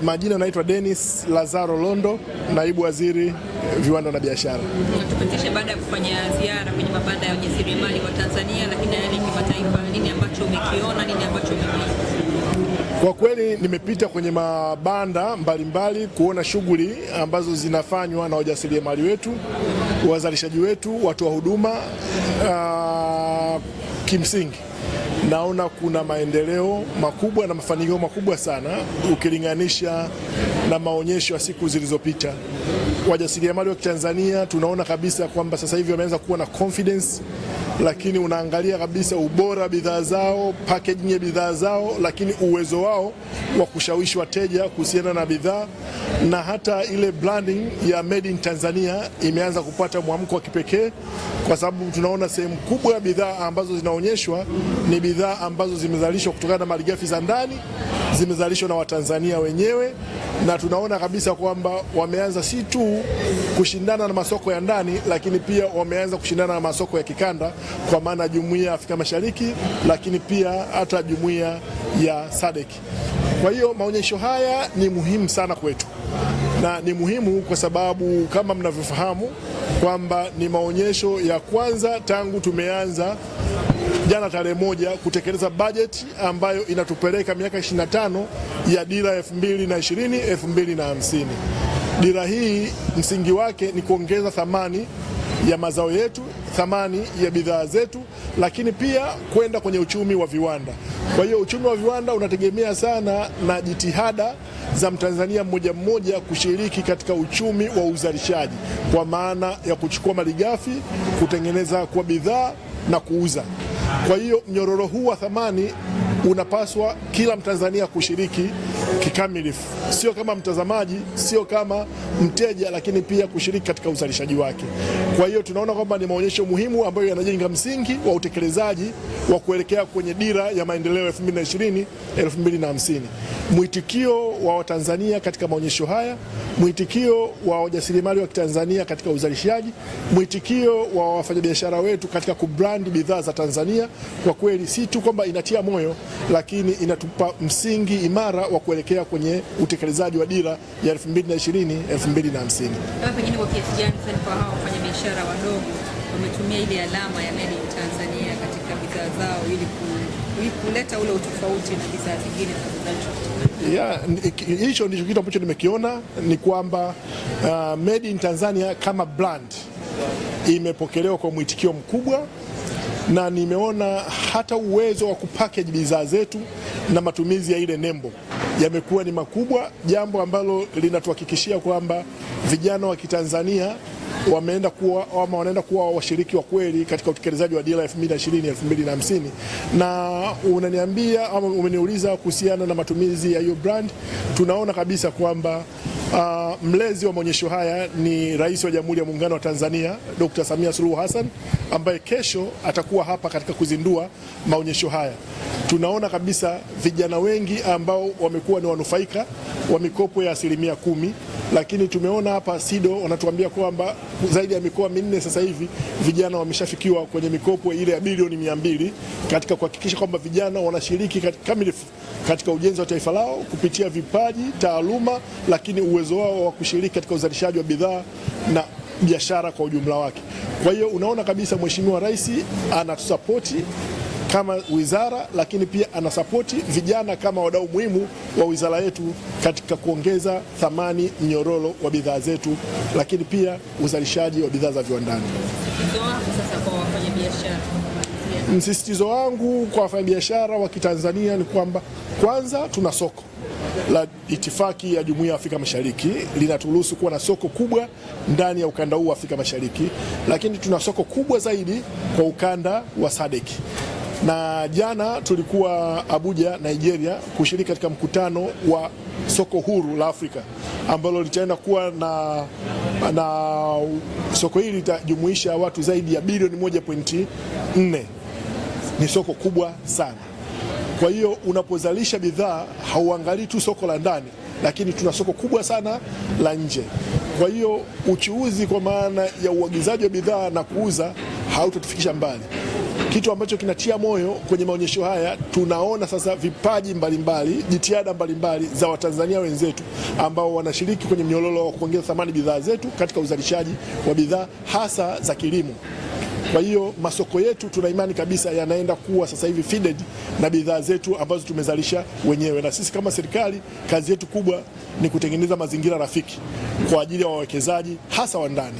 Majina naitwa Dennis Lazaro Londo, naibu waziri viwanda na biashara. Tupitishe baada ya kufanya ziara kwenye mabanda ya ujasiriamali wa Tanzania lakini na kimataifa, nini ambacho umekiona, nini ambacho umeona? Kwa kweli nimepita kwenye mabanda mbalimbali kuona shughuli ambazo zinafanywa na wajasiriamali wetu, wazalishaji wetu, watu wa huduma. Kimsingi naona kuna maendeleo makubwa na mafanikio makubwa sana ukilinganisha na maonyesho ya siku zilizopita. Wajasiriamali wa Tanzania tunaona kabisa kwamba sasa hivi wameanza kuwa na confidence, lakini unaangalia kabisa ubora bidhaa zao, packaging ya bidhaa zao, lakini uwezo wao wa kushawishi wateja kuhusiana na bidhaa, na hata ile branding ya made in Tanzania imeanza kupata mwamko wa kipekee, kwa sababu tunaona sehemu kubwa ya bidhaa ambazo zinaonyeshwa ni bidhaa ambazo zimezalishwa kutokana na malighafi za ndani, zimezalishwa na Watanzania wenyewe, na tunaona kabisa kwamba wameanza si tu kushindana na masoko ya ndani, lakini pia wameanza kushindana na masoko ya kikanda, kwa maana Jumuiya ya Afrika Mashariki, lakini pia hata Jumuiya ya SADC. Kwa hiyo maonyesho haya ni muhimu sana kwetu, na ni muhimu kwa sababu kama mnavyofahamu kwamba ni maonyesho ya kwanza tangu tumeanza jana tarehe 1 kutekeleza bajeti ambayo inatupeleka miaka 25 ya dira 2020-2050. Dira hii msingi wake ni kuongeza thamani ya mazao yetu, thamani ya bidhaa zetu, lakini pia kwenda kwenye uchumi wa viwanda. Kwa hiyo uchumi wa viwanda unategemea sana na jitihada za Mtanzania mmoja mmoja kushiriki katika uchumi wa uzalishaji, kwa maana ya kuchukua malighafi, kutengeneza kwa bidhaa na kuuza. Kwa hiyo mnyororo huu wa thamani unapaswa kila Mtanzania kushiriki kikamilifu, sio kama mtazamaji, sio kama mteja, lakini pia kushiriki katika uzalishaji wake. Kwa hiyo tunaona kwamba ni maonyesho muhimu ambayo yanajenga msingi wa utekelezaji wa kuelekea kwenye dira ya maendeleo 2020-2050. Mwitikio wa Watanzania katika maonyesho haya, mwitikio wa wajasiriamali wa Tanzania katika uzalishaji, mwitikio wa wafanyabiashara wetu katika kubrandi bidhaa za Tanzania, kwa kweli si tu kwamba inatia moyo, lakini inatupa msingi imara wa kuelekea kwenye utekelezaji wa dira ya 2020-2050. Pengine kwa kiasi gani sana kwa hao wafanyabiashara wadogo wametumia ile alama ya made in Tanzania katika bidhaa zao ili kuleta ule utofauti na bidhaa zingine zinazozalishwa? Hicho ndicho kitu ambacho nimekiona, ni kwamba made in Tanzania kama brand imepokelewa kwa mwitikio mkubwa, na nimeona hata uwezo wa kupackage bidhaa zetu na matumizi ya ile nembo yamekuwa ni makubwa, jambo ambalo linatuhakikishia kwamba vijana wa Kitanzania wanaenda kuwa washiriki wa kweli katika utekelezaji wa dira 2020-2050. Na unaniambia ama umeniuliza kuhusiana na matumizi ya hiyo brand, tunaona kabisa kwamba mlezi wa maonyesho haya ni Rais wa Jamhuri ya Muungano wa Tanzania Dr. Samia Suluhu Hassan, ambaye kesho atakuwa hapa katika kuzindua maonyesho haya. Tunaona kabisa vijana wengi ambao wamekuwa ni wanufaika wa mikopo ya 10%, lakini tumeona hapa SIDO wanatuambia kwamba zaidi ya mikoa 4 sasa hivi vijana wameshafikiwa kwenye mikopo ile ya bilioni 200 katika kuhakikisha kwamba vijana wanashiriki kamilifu katika ujenzi wa taifa lao kupitia vipaji, taaluma, lakini uwezo wao wa kushiriki katika uzalishaji wa bidhaa na biashara kwa ujumla wake. Kwa hiyo unaona kabisa Mheshimiwa Rais anatusapoti kama wizara, lakini pia anasapoti vijana kama wadau muhimu wa wizara yetu katika kuongeza thamani mnyororo wa bidhaa zetu, lakini pia uzalishaji wa bidhaa za viwandani. Msisitizo wangu kwa wafanyabiashara wa Kitanzania ni kwamba kwanza tuna soko la itifaki ya Jumuiya ya Afrika Mashariki, linaturuhusu kuwa na soko kubwa ndani ya ukanda huu wa Afrika Mashariki, lakini tuna soko kubwa zaidi kwa ukanda wa SADC. Na jana tulikuwa Abuja, Nigeria, kushiriki katika mkutano wa soko huru la Afrika ambalo litaenda kuwa na soko hili litajumuisha watu zaidi ya bilioni 1.4. Ni soko kubwa sana. Kwa hiyo unapozalisha bidhaa hauangalii tu soko la ndani, lakini tuna soko kubwa sana la nje. Kwa hiyo uchuuzi kwa maana ya uagizaji wa bidhaa na kuuza hautatufikisha mbali. kitu ambacho kinatia moyo kwenye maonyesho haya. Tunaona sasa vipaji mbalimbali, jitihada mbalimbali za Watanzania wenzetu ambao wanashiriki kwenye mnyororo wa kuongeza thamani bidhaa zetu katika uzalishaji wa bidhaa hasa za kilimo. Kwa hiyo masoko yetu tuna imani kabisa yanaenda kuwa sasa hivi feeded na bidhaa zetu ambazo tumezalisha wenyewe, na sisi kama serikali kazi yetu kubwa ni kutengeneza mazingira rafiki kwa ajili ya wawekezaji hasa wa ndani.